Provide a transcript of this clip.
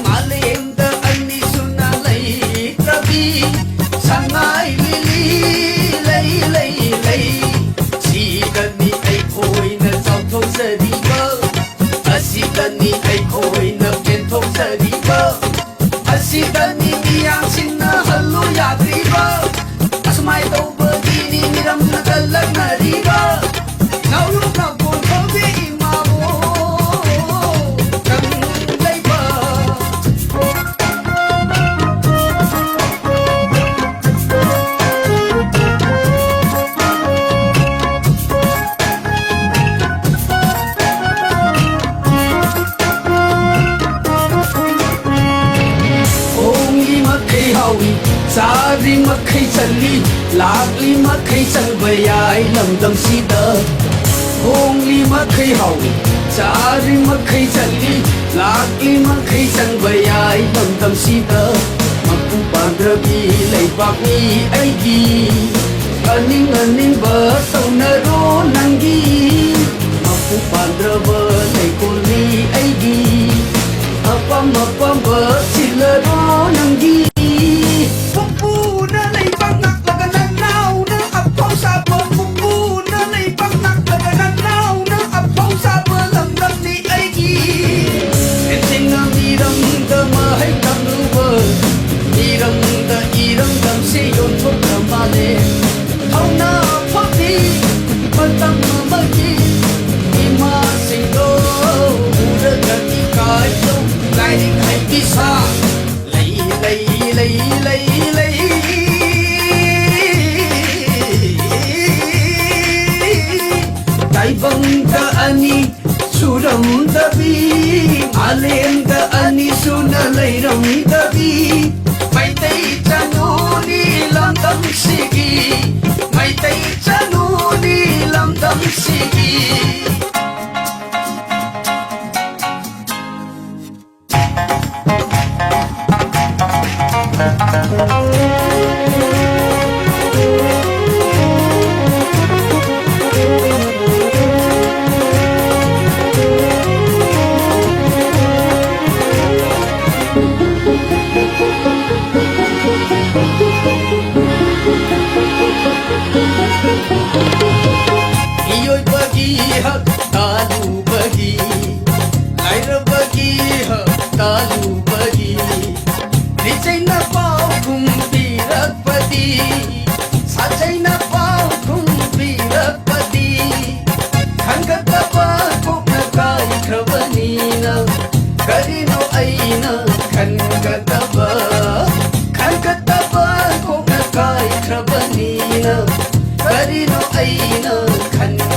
ꯃꯥꯂꯦꯝꯗ ꯑꯅꯤꯁꯨ ꯂꯩꯇ꯭ꯔꯕꯤ ꯁꯉꯥꯏ ꯂꯤꯂꯤ ꯂꯩ ꯂꯩ ꯂꯩ ꯁꯤꯗꯅꯤ ꯑꯩꯈꯣꯏꯅ ꯆꯥꯎꯊꯣꯛꯆꯔꯤꯕ ꯑꯁꯤꯗꯅꯤ ꯑꯩꯈꯣꯏꯅ ꯄꯦꯟꯊꯣꯛꯆꯔꯤꯕ ꯑꯁꯤꯗꯅꯤ ꯃꯤꯌꯥꯝꯁꯤꯡꯅ ꯍꯜꯂꯨ ꯌꯥꯗ꯭ꯔꯤꯕ ꯑꯁꯨꯃꯥꯏ ꯇꯧꯕꯒꯤꯅꯤ ꯃꯤꯔꯝꯅ ꯀꯜꯂꯛꯅꯔꯤꯕ ꯅꯥꯎꯔꯨ ꯅꯥꯎꯇꯣꯟ ꯊꯣꯡꯕꯤ 이마보 장레이버 옹이 मखै हावी चारी मखै चली लागली मखै चलबा याई लमदमसिदा 옹이 मखै हावी चारी मखै चली लागली मखै चलबा याई लमदमसिदा मपु पांद्रबी लैबाकनी अैगी अनिंग अनिंबा तौनरो नंगी मपु पांद्रबा लैकोलनी अैगी अपम अपम सिलरो नंगी Pupuna lay pangak lagananaw na apaw sa pupuna lay pangak lagananaw na apaw sa balamdam ni Aigi Ensing na mirang da mahay tanuwa Mirang da irang dam siyon thok na male Hau na pati patang mamagi Ima singdo Ura gati kayo Lai ring hai kisa Lay lay lay lay lay Taibang da ani suram dabi Alem da ani suna layram dabi May tay chanu ni lamdam sigi May tay chanu ni lamdam sigi Iyoy bagi hak talu bagi Air bagi hak talu bagi Nicay na pao kung piragpati Sacay na pao kung piragpati Hanggat na pa kung nakaikrabanina Karino ay na hanggat na ba Hanggat na pa kung nakaikrabanina Karino ay na hanggat